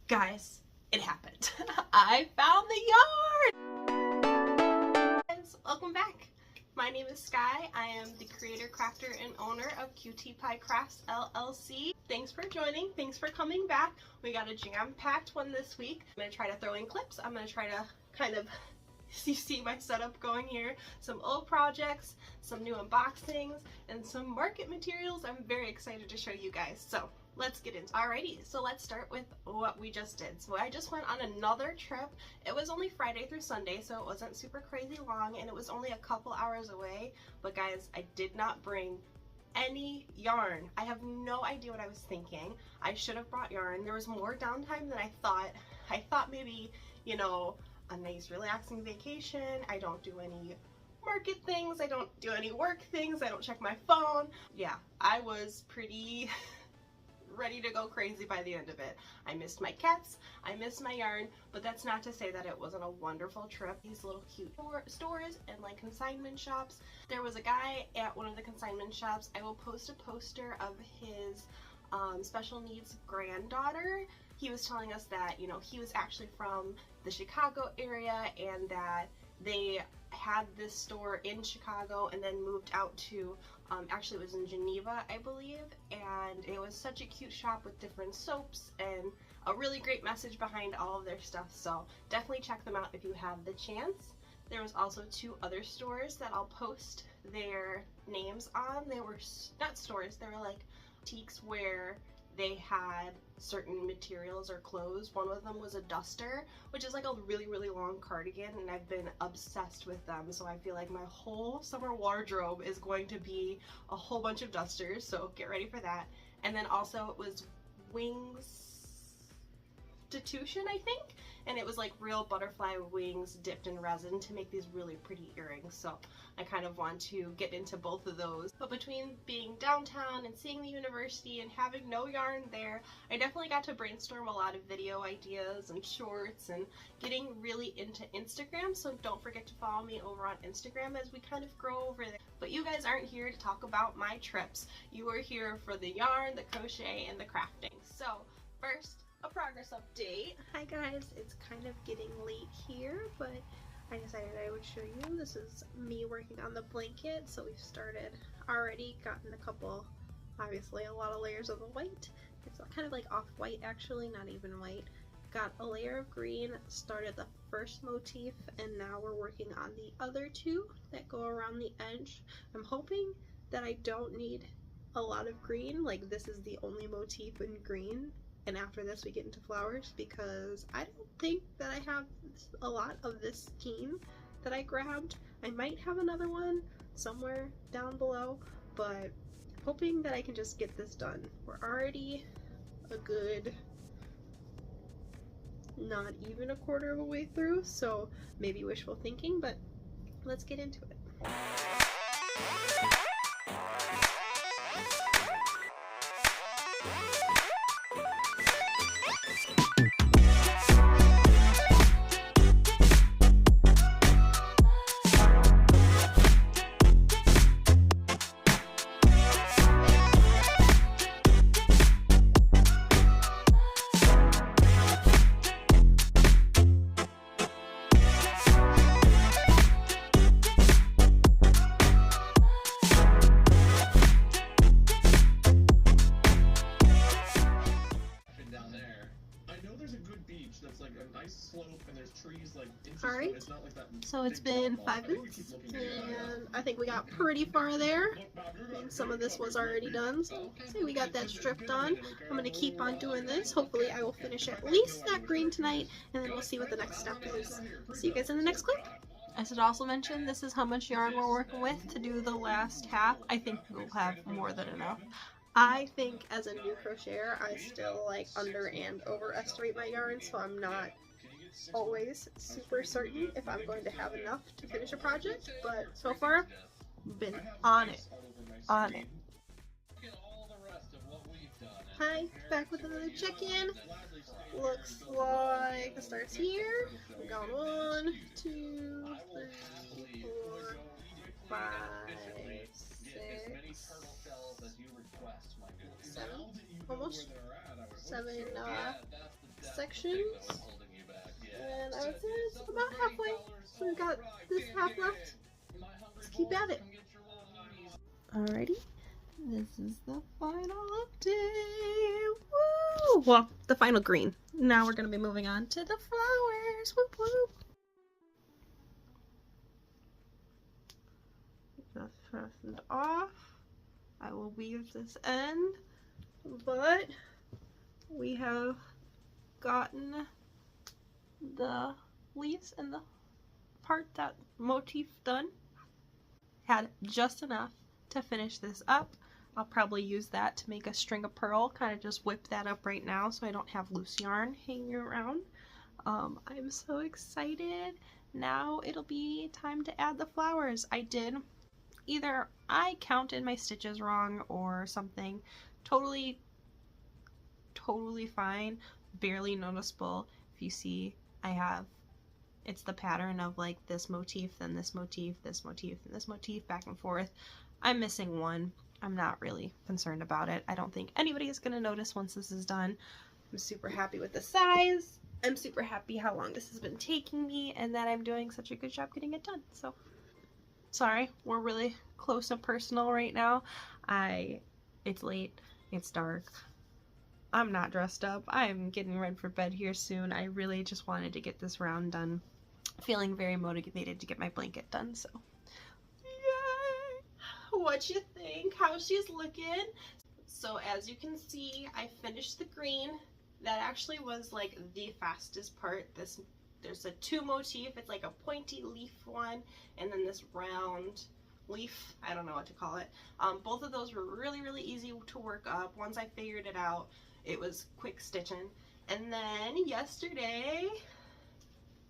Guys, it happened. I found the yarn! Guys, welcome back. My name is Sky. I am the creator, crafter, and owner of QT Pie Crafts LLC. Thanks for joining. Thanks for coming back. We got a jam-packed one this week. I'm going to try to throw in clips. I'm going to try to kind of you see my setup going here. Some old projects, some new unboxings, and some market materials I'm very excited to show you guys. So let's get into it. Alrighty, so let's start with what we just did. So I just went on another trip. It was only Friday through Sunday, so it wasn't super crazy long, and it was only a couple hours away. But guys, I did not bring any yarn. I have no idea what I was thinking. I should have brought yarn. There was more downtime than I thought. I thought maybe, you know, a nice relaxing vacation. I don't do any market things. I don't do any work things. I don't check my phone. Yeah, I was pretty ready to go crazy by the end of it. I missed my cats, I missed my yarn, but that's not to say that it wasn't a wonderful trip. These little cute stores and like consignment shops. There was a guy at one of the consignment shops. I will post a poster of his special needs granddaughter. He was telling us that, you know, he was actually from the Chicago area and that they had this store in Chicago and then moved out to, actually it was in Geneva, I believe, and it was such a cute shop with different soaps and a really great message behind all of their stuff, so definitely check them out if you have the chance. There was also two other stores that I'll post their names on. They were not stores, they were like boutiques where they had certain materials or clothes. One of them was a duster, which is like a really long cardigan, and I've been obsessed with them, so I feel like my whole summer wardrobe is going to be a whole bunch of dusters, so get ready for that. And then also it was wings institution, I think, and it was like real butterfly wings dipped in resin to make these really pretty earrings, so I kind of want to get into both of those. But between being downtown and seeing the university and having no yarn there, I definitely got to brainstorm a lot of video ideas and shorts and getting really into Instagram, so don't forget to follow me over on Instagram as we kind of grow over there. But you guys aren't here to talk about my trips. You are here for the yarn, the crochet, and the crafting. So first, a progress update. Hi guys, it's kind of getting late here, but I decided I would show you. This is me working on the blanket. So we've started already, gotten a couple, obviously a lot of layers of the white. It's kind of like off-white actually, not even white. Got a layer of green, started the first motif, and now we're working on the other two that go around the edge. I'm hoping that I don't need a lot of green, like this is the only motif in green. And after this we get into flowers, because I don't think that I have a lot of this scheme that I grabbed. I might have another one somewhere down below, but hoping that I can just get this done. We're already a good, not even a quarter of a way through, so maybe wishful thinking, but let's get into it. Alright, so it's been 5 minutes, and I think we got pretty far there, and some of this was already done, so say we got that stripped on. I'm going to keep on doing this. Hopefully I will finish at least that green tonight, and then we'll see what the next step is. See you guys in the next clip. I should also mention this is how much yarn we're working with to do the last half. I think we'll have more than enough. I think as a new crocheter, I still like under and overestimate my yarn, so I'm not always super certain if I'm going to have enough to finish a project, but so far, been on it. Hi, back with another check-in. Looks like it starts here. We're going 1, 2, 3, 4, 5, 6, 7, almost 7 sections. And I would say it's about halfway. So we've got this half left. Let's keep at it. Alrighty, this is the final update. Woo! Well, the final green. Now we're going to be moving on to the flowers. Whoop whoop. Just fastened off. I will weave this end, but we have gotten the leaves and the part, that motif done. Had just enough to finish this up. I'll probably use that to make a string of pearl, kind of just whip that up right now so I don't have loose yarn hanging around. I'm so excited. Now it'll be time to add the flowers. Either I counted my stitches wrong or something. Totally fine, barely noticeable. If you see, it's the pattern of like this motif, then this motif, this motif, and this motif, back and forth. I'm missing one. I'm not really concerned about it. I don't think anybody is going to notice once this is done. I'm super happy with the size. I'm super happy how long this has been taking me and that I'm doing such a good job getting it done. So, sorry, we're really close and personal right now. It's late. It's dark. I'm not dressed up. I'm getting ready for bed here soon. I really just wanted to get this round done. Feeling very motivated to get my blanket done, so. Yay! What you think? How she's looking? So as you can see, I finished the green. That actually was like the fastest part. There's a two motif. It's like a pointy leaf one, and then this round leaf. I don't know what to call it. Both of those were really easy to work up. Once I figured it out, it was quick stitching. And then yesterday,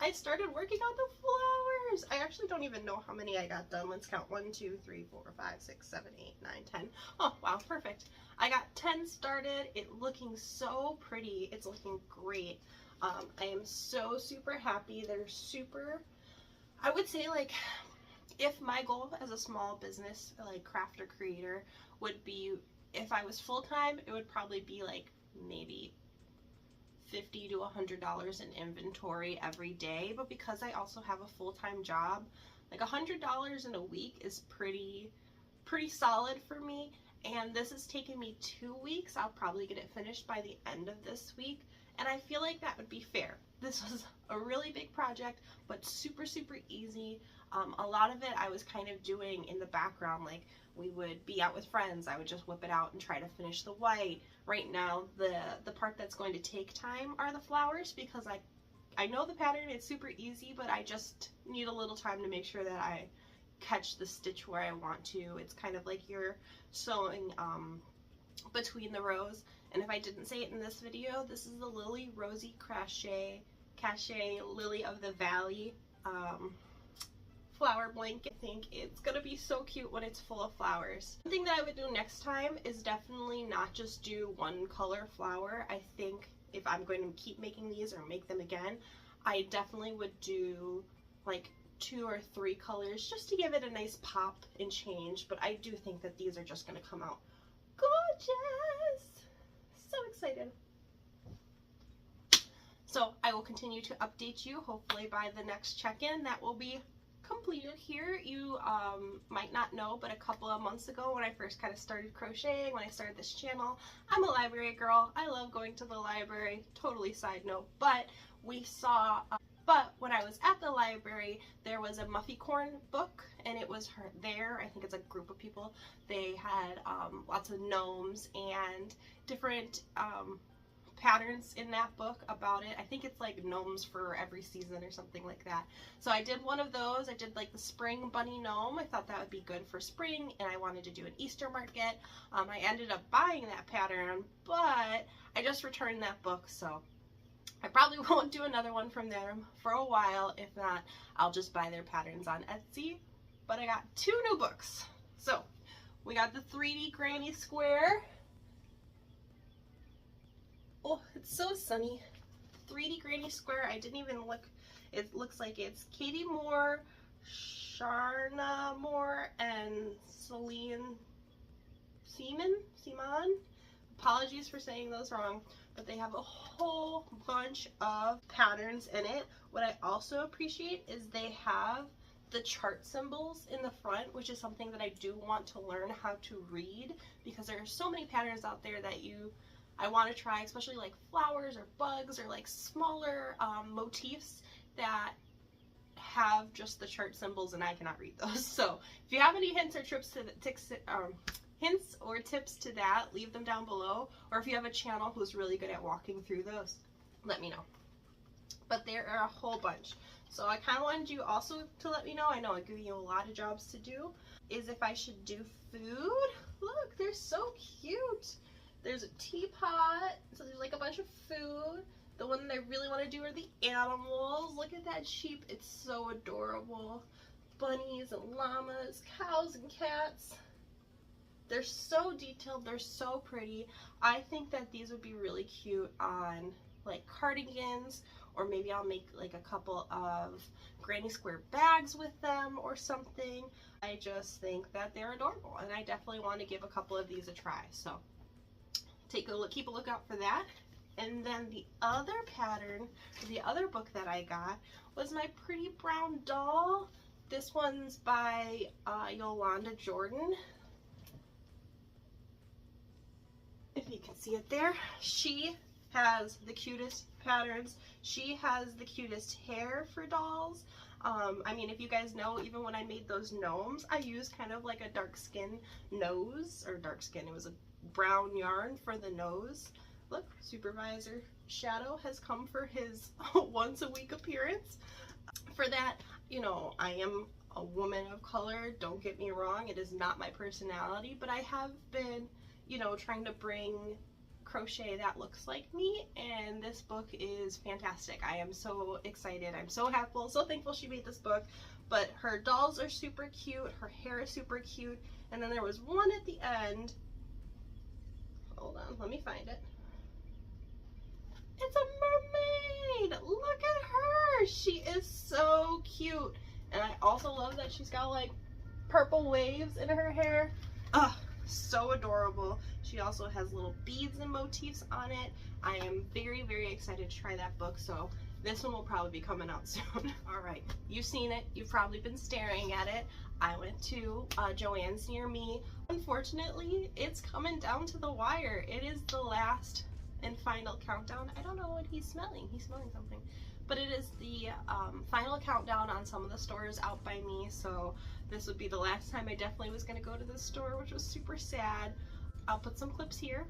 I started working on the flowers. I actually don't even know how many I got done. Let's count. 1, 2, 3, 4, 5, 6, 7, 8, 9, 10. Oh, wow, perfect. I got 10 started. It's looking so pretty. It's looking great. I am so super happy. They're super, I would say, like, if my goal as a small business, like crafter creator, would be, if I was full-time, it would probably be like maybe $50 to $100 in inventory every day. But because I also have a full-time job, like $100 in a week is pretty solid for me. And this is taking me 2 weeks. I'll probably get it finished by the end of this week. And I feel like that would be fair. This was a really big project, but super easy. A lot of it I was kind of doing in the background, like we would be out with friends, I would just whip it out and try to finish the white. Right now, the part that's going to take time are the flowers, because I know the pattern, it's super easy, but I just need a little time to make sure that I catch the stitch where I want to. It's kind of like you're sewing between the rows. And if I didn't say it in this video, this is the Lily Rosy Crochet Lily of the Valley flower blanket. I think it's gonna be so cute when it's full of flowers. One thing that I would do next time is definitely not just do one color flower. I think if I'm going to keep making these or make them again, I definitely would do like 2 or 3 colors just to give it a nice pop and change. But I do think that these are just gonna come out gorgeous. So excited. So I will continue to update you. Hopefully by the next check-in that will be completed here. You might not know, but a couple of months ago when I first kind of started crocheting, when I started this channel, I'm a library girl. I love going to the library. Totally side note. But we saw, but when I was at the library, there was a Muffy Corn book, and it was there. I think it's a group of people. They had lots of gnomes and different patterns in that book about it. I think it's like gnomes for every season or something like that. So I did one of those. I did like the spring bunny gnome. I thought that would be good for spring, and I wanted to do an Easter market. I ended up buying that pattern, but I just returned that book, so I probably won't do another one from them for a while. If not, I'll just buy their patterns on Etsy. But I got 2 new books. So we got the 3D Granny Square. Oh, it's so sunny. 3D Granny Square. I didn't even look. It looks like it's Katie Moore, Sharna Moore, and Celine Seaman. Apologies for saying those wrong. but they have a whole bunch of patterns in it. What I also appreciate is they have the chart symbols in the front, which is something that I do want to learn how to read, because there are so many patterns out there that I want to try, especially like flowers or bugs or like smaller motifs that have just the chart symbols, and I cannot read those. So if you have any hints or tips to that, leave them down below, or if you have a channel who's really good at walking through those, let me know. But there are a whole bunch. So I kind of wanted you also to let me know, I know I'm giving you a lot of jobs to do, is if I should do food. Look, they're so cute. There's a teapot, so there's like a bunch of food. The one that I really want to do are the animals. Look at that sheep, it's so adorable. Bunnies and llamas, cows and cats. They're so detailed, they're so pretty. I think that these would be really cute on like cardigans, or maybe I'll make like a couple of granny square bags with them or something. I just think that they're adorable, and I definitely want to give a couple of these a try. So take a look, keep a lookout for that. And then the other pattern, the other book that I got was my Pretty Brown Doll. This one's by Yolanda Jordan. If you can see it there, she has the cutest patterns. She has the cutest hair for dolls. I mean, if you guys know, even when I made those gnomes, I used kind of like a dark skin nose, or dark skin, it was a brown yarn for the nose. Look, Supervisor Shadow has come for his once a week appearance. For that, you know, I am a woman of color, don't get me wrong, it is not my personality, but I have been, you know, trying to bring crochet that looks like me, and this book is fantastic. I am so excited, I'm so happy, so thankful she made this book. But her dolls are super cute, her hair is super cute, and then there was one at the end. Hold on, let me find it. It's a mermaid! Look at her! She is so cute. And I also love that she's got like purple waves in her hair. Ugh, so adorable. She also has little beads and motifs on it. I am very, very excited to try that book, so this one will probably be coming out soon. Alright, you've seen it. You've probably been staring at it. I went to Joann's near me. Unfortunately, it's coming down to the wire. It is the last and final countdown. I don't know what he's smelling. He's smelling something. But it is the final countdown on some of the stores out by me, so this would be the last time I definitely was going to go to this store, which was super sad. I'll put some clips here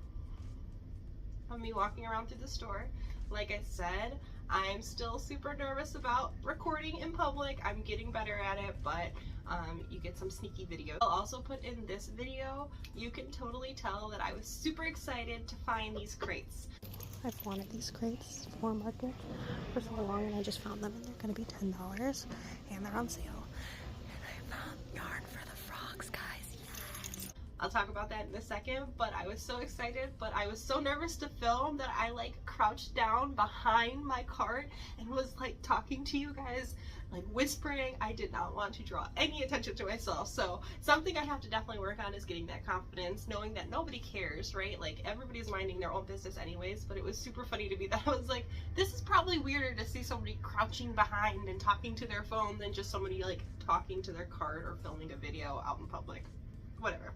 of me walking around through the store. Like I said, I'm still super nervous about recording in public. I'm getting better at it, but you get some sneaky videos. I'll also put in this video. You can totally tell that I was super excited to find these crates. I've wanted these crates for market for so long, and I just found them, and they're going to be $10, and they're on sale. And I found yarn for the frogs, guys. Yes! I'll talk about that in a second, but I was so excited, but I was so nervous to film that I like crouched down behind my cart and was like talking to you guys, like whispering. I did not want to draw any attention to myself, so something I have to definitely work on is getting that confidence, knowing that nobody cares, right? Like everybody's minding their own business anyways. But it was super funny to me that I was like, this is probably weirder to see somebody crouching behind and talking to their phone than just somebody like talking to their cart or filming a video out in public. Whatever.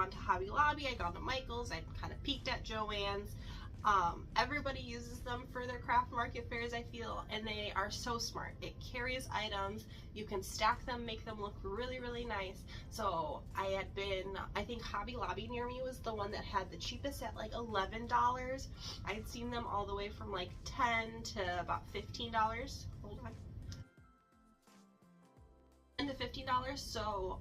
On to Hobby Lobby, I got to Michael's, I kind of peeked at Joann's. Everybody uses them for their craft market fairs, I feel, and they are so smart. It carries items, you can stack them, make them look really, really nice. So I think Hobby Lobby near me was the one that had the cheapest at like $11. I had seen them all the way from like $10 to about $15. Hold on. $10 to $15, so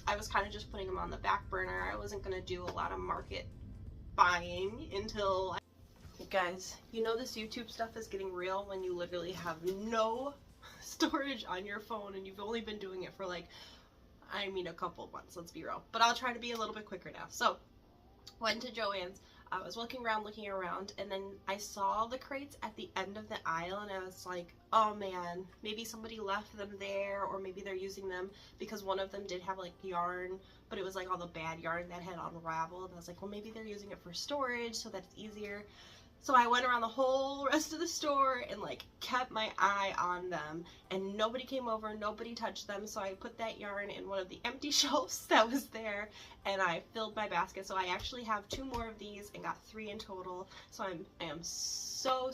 I was kind of just putting them on the back burner. I wasn't going to do a lot of market buying until guys, you know this YouTube stuff is getting real when you literally have no storage on your phone and you've only been doing it for like, I mean, a couple months, let's be real. But I'll try to be a little bit quicker now. So, went to Joann's. I was looking around, and then I saw the crates at the end of the aisle, and I was like, oh man, maybe somebody left them there, or maybe they're using them, because one of them did have like yarn, but it was like all the bad yarn that had unraveled. I was like, well, maybe they're using it for storage so that it's easier. So I went around the whole rest of the store and like kept my eye on them, and nobody came over, nobody touched them. So I put that yarn in one of the empty shelves that was there, and I filled my basket. So I actually have 2 more of these and got 3 in total. So I am so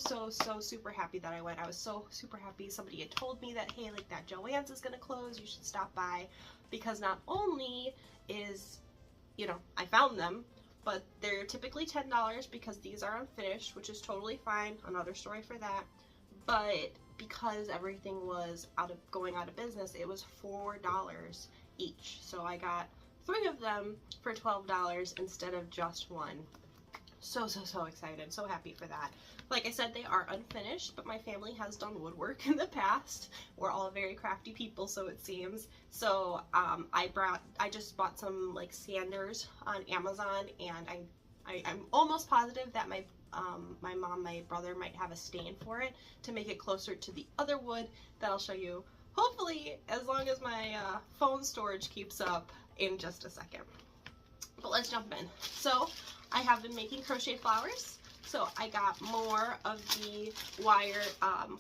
super happy that I went. I was so super happy. Somebody had told me that, hey, like that Joann's is gonna close, you should stop by, because not only is, you know, I found them, but they're typically $10 because these are unfinished, which is totally fine. Another story for that. But because everything was going out of business, it was $4 each. So I got 3 of them for $12 instead of just 1. So excited, so happy for that. Like I said, they are unfinished, but my family has done woodwork in the past. We're all very crafty people, so it seems. So I just bought some like sanders on Amazon, and I'm almost positive that my mom, my brother might have a stand for it to make it closer to the other wood that I'll show you, hopefully, as long as my phone storage keeps up, in just a second. But let's jump in. So I have been making crochet flowers. So I got more of the wire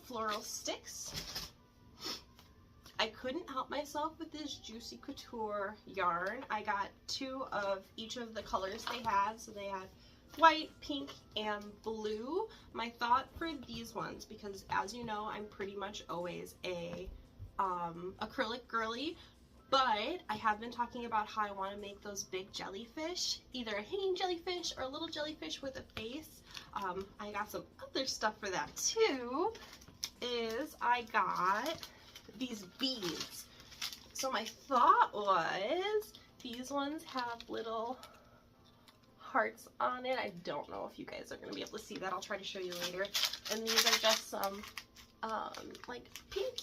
floral sticks. I couldn't help myself with this Juicy Couture yarn. I got 2 of each of the colors they had. So they had white, pink, and blue. My thought for these ones, because as you know, I'm pretty much always a acrylic girly, but I have been talking about how I want to make those big jellyfish, either a hanging jellyfish or a little jellyfish with a face. I got some other stuff for that too, is I got these beads. So my thought was, these ones have little hearts on it. I don't know if you guys are going to be able to see that. I'll try to show you later. And these are just some like pink,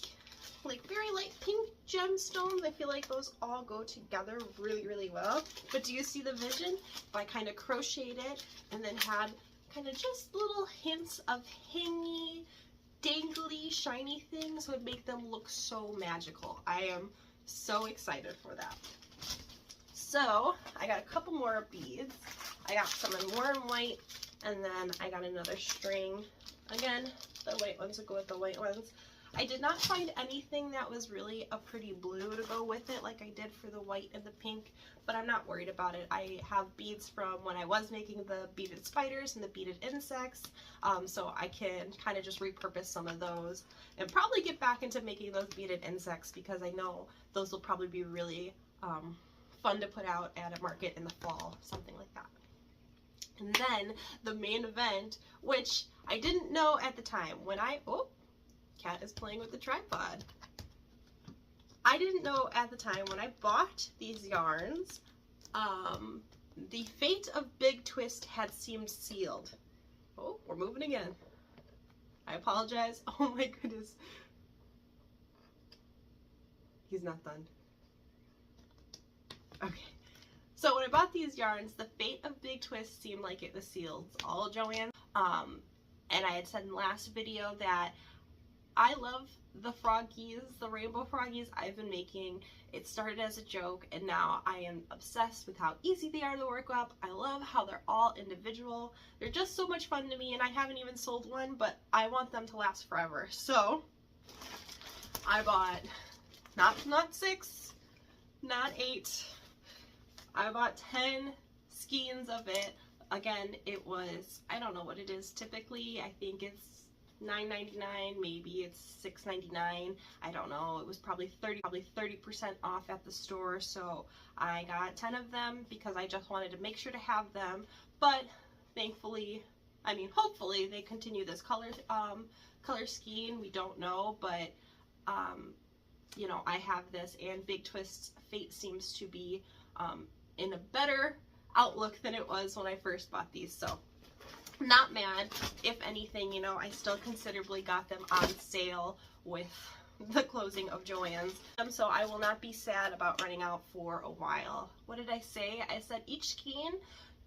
like very light pink gemstones. I feel like those all go together really well. But do you see the vision? If I kind of crocheted it and then had kind of just little hints of hangy, dangly, shiny things, would make them look so magical. I am so excited for that. So I got a couple more beads. I got some in warm white, and then I got another string. Again, the white ones will go with the white ones. I did not find anything that was really a pretty blue to go with it like I did for the white and the pink, but I'm not worried about it. I have beads from when I was making the beaded spiders and the beaded insects, so I can kind of just repurpose some of those and probably get back into making those beaded insects, because I know those will probably be really fun to put out at a market in the fall, something like that. And then the main event, which I didn't know at the time, when Cat is playing with the tripod. I didn't know at the time when I bought these yarns, the fate of Big Twist had seemed sealed. Oh, we're moving again. I apologize. Oh my goodness. He's not done. Okay. So when I bought these yarns, the fate of Big Twist seemed like it was sealed. It's all Joann. And I had said in the last video that I love the froggies, the rainbow froggies I've been making. It started as a joke, and now I am obsessed with how easy they are to work up. I love how they're all individual. They're just so much fun to me, and I haven't even sold one, but I want them to last forever. So I bought not 6, not 8. I bought 10 skeins of it. Again, it was, I don't know what it is typically. I think it's $9.99, maybe it's $6.99. I don't know. It was probably 30% off at the store, so I got 10 of them because I just wanted to make sure to have them. But thankfully, I mean, hopefully they continue this color scheme. We don't know, but you know, I have this, and Big Twist's fate seems to be in a better outlook than it was when I first bought these. So not mad. If anything, you know, I still considerably got them on sale with the closing of Joann's. So I will not be sad about running out for a while. What did I say? I said each skein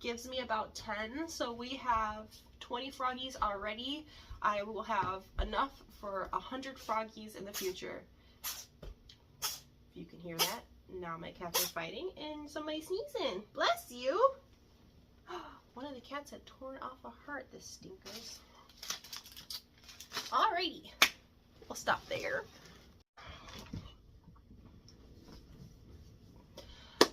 gives me about 10, so we have 20 froggies already. I will have enough for 100 froggies in the future. If you can hear that, now my cats are fighting and somebody's sneezing. Bless you! One of the cats had torn off a heart, the stinkers. Alrighty, we'll stop there.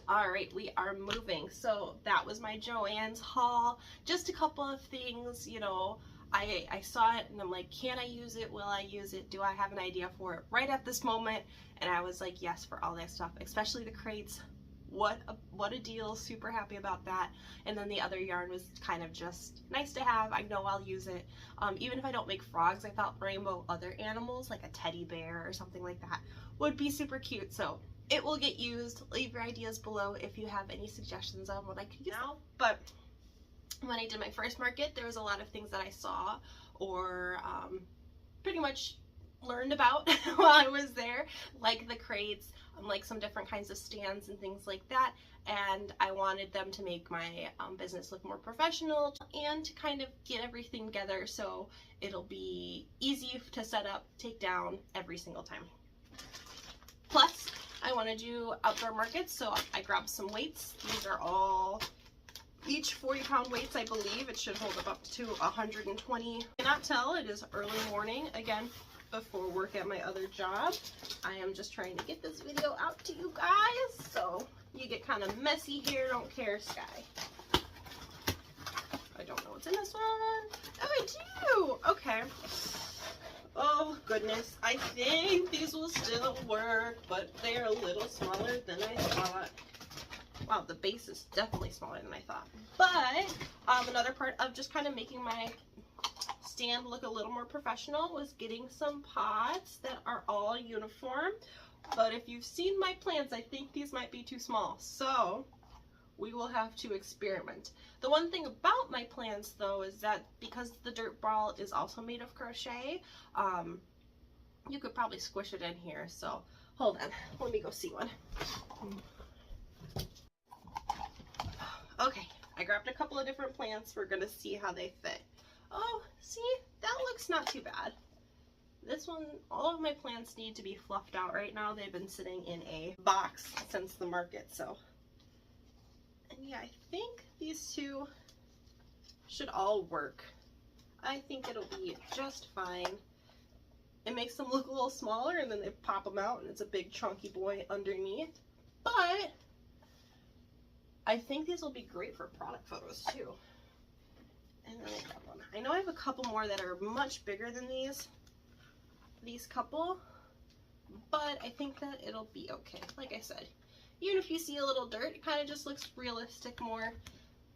Alright, we are moving. So that was my Joann's haul. Just a couple of things, you know, I saw it and I'm like, can I use it? Will I use it? Do I have an idea for it right at this moment? And I was like, yes, for all that stuff, especially the crates. What a deal. Super happy about that. And then the other yarn was kind of just nice to have. I know I'll use it. Even if I don't make frogs, I thought rainbow other animals like a teddy bear or something like that would be super cute. So it will get used. Leave your ideas below if you have any suggestions on what I could use now. But when I did my first market, there was a lot of things that I saw or pretty much learned about while I was there, like the crates, like some different kinds of stands and things like that. And I wanted them to make my business look more professional and to kind of get everything together so it'll be easy to set up, take down every single time. Plus, I want to do outdoor markets, so I grabbed some weights. These are all each 40-pound weights, I believe. It should hold up to 120. I cannot tell, it is early morning, again, before work at my other job. I am just trying to get this video out to you guys, so you get kind of messy here, don't care, Sky. I don't know what's in this one. Oh, I do! Okay. Oh goodness, I think these will still work, but they're a little smaller than I thought. Wow, the base is definitely smaller than I thought. But another part of just kind of making my stand look a little more professional was getting some pots that are all uniform. But if you've seen my plants, I think these might be too small. So we will have to experiment. The one thing about my plants though is that because the dirt ball is also made of crochet, you could probably squish it in here. So hold on, let me go see one. Okay, I grabbed a couple of different plants. We're gonna see how they fit. Oh, see, that looks not too bad. This one, all of my plants need to be fluffed out right now. They've been sitting in a box since the market, so. And yeah, I think these two should all work. I think it'll be just fine. It makes them look a little smaller and then they pop them out and it's a big chunky boy underneath. But I think these will be great for product photos too. And then I grab one. I know I have a couple more that are much bigger than these couple, but I think that it'll be okay. Like I said, even if you see a little dirt, it kind of just looks realistic more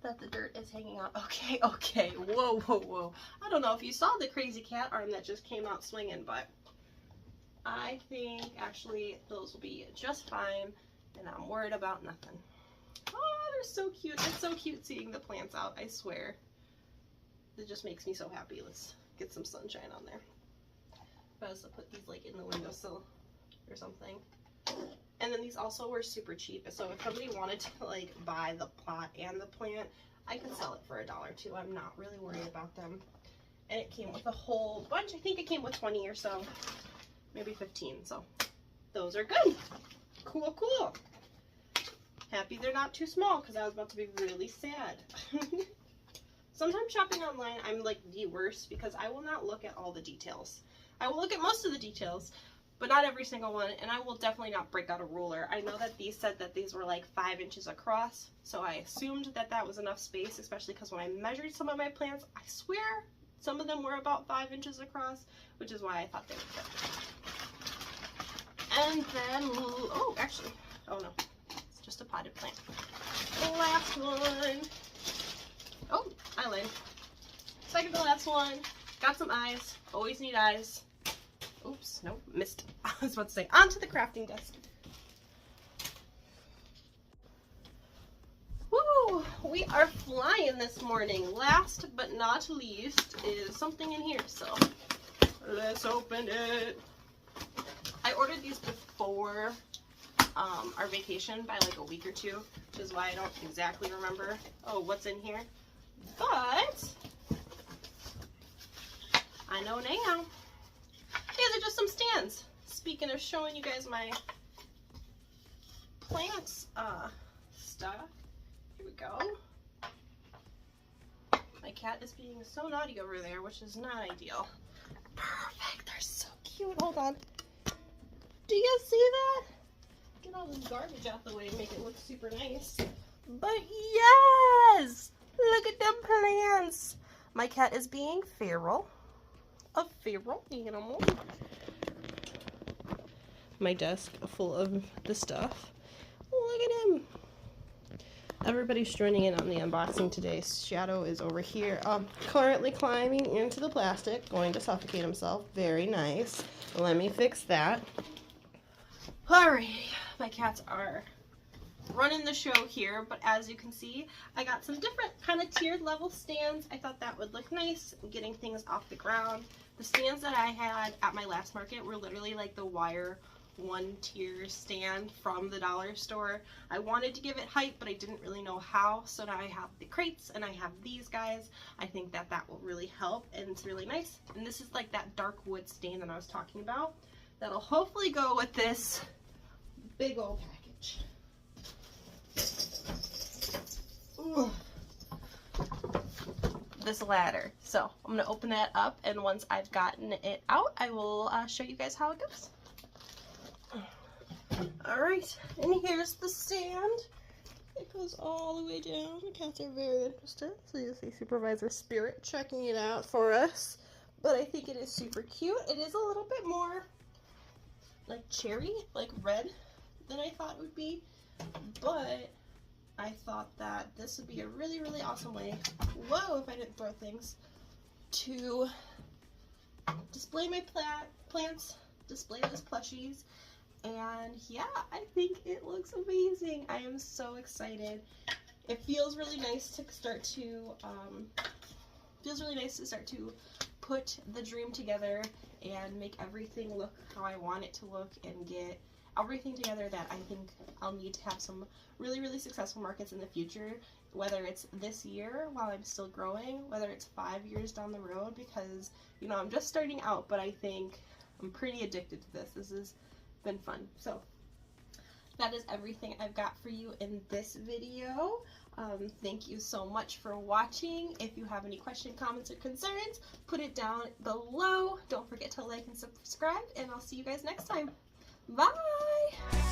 that the dirt is hanging out. Okay, okay, whoa, whoa, whoa. I don't know if you saw the crazy cat arm that just came out swinging, but I think actually those will be just fine, and I'm worried about nothing. Oh, they're so cute. It's so cute seeing the plants out, I swear. It just makes me so happy. Let's get some sunshine on there. If I was to put these like in the windowsill or something. And then these also were super cheap. So if somebody wanted to like buy the pot and the plant, I could sell it for $1 or $2. I'm not really worried about them. And it came with a whole bunch. I think it came with 20 or so, maybe 15. So those are good. Cool, cool. Happy they're not too small because I was about to be really sad. Sometimes shopping online, I'm like the worst because I will not look at all the details. I will look at most of the details, but not every single one, and I will definitely not break out a ruler. I know that these said that these were like 5 inches across, so I assumed that that was enough space, especially because when I measured some of my plants, I swear some of them were about 5 inches across, which is why I thought they would fit. And then, oh, actually, oh no, it's just a potted plant. The last one. Oh, eyeliner. Second to last one. Got some eyes. Always need eyes. Oops, nope, missed. I was about to say, onto the crafting desk. Woo! We are flying this morning. Last but not least is something in here, so let's open it. I ordered these before our vacation by like a week or two, which is why I don't exactly remember, oh, what's in here. But I know now. These are just some stands. Speaking of showing you guys my plants stuff, here we go. My cat is being so naughty over there, which is not ideal. Perfect, they're so cute. Hold on. Do you see that? Get all this garbage out the way and make it look super nice. But yes! Look at them plants. My cat is being feral. A feral animal. My desk full of the stuff. Look at him. Everybody's joining in on the unboxing today. Shadow is over here, currently climbing into the plastic, going to suffocate himself. Very nice. Let me fix that. Alrighty, my cats are running the show here, but as you can see, I got some different kind of tiered level stands. I thought that would look nice, getting things off the ground. The stands that I had at my last market were literally like the wire one tier stand from the dollar store. I wanted to give it height, but I didn't really know how, so now I have the crates and I have these guys. I think that that will really help, and it's really nice. And this is like that dark wood stand that I was talking about. That'll hopefully go with this big old package. Ooh. This ladder. So I'm gonna open that up, and once I've gotten it out, I will show you guys how it goes. Alright, and here's the stand. It goes all the way down. The cats are very interested. So you see Supervisor Spirit checking it out for us. But I think it is super cute. It is a little bit more like cherry, like red, than I thought it would be. But I thought that this would be a really, really awesome way, whoa, if I didn't throw things, to display my plants, display those plushies. And yeah, I think it looks amazing. I am so excited. It feels really nice to start to put the dream together and make everything look how I want it to look, and get everything together that I think I'll need to have some really, really successful markets in the future, whether it's this year while I'm still growing, whether it's 5 years down the road, because, you know, I'm just starting out, but I think I'm pretty addicted to this. This has been fun. So that is everything I've got for you in this video. Thank you so much for watching. If you have any questions, comments, or concerns, put it down below. Don't forget to like and subscribe, and I'll see you guys next time. Bye!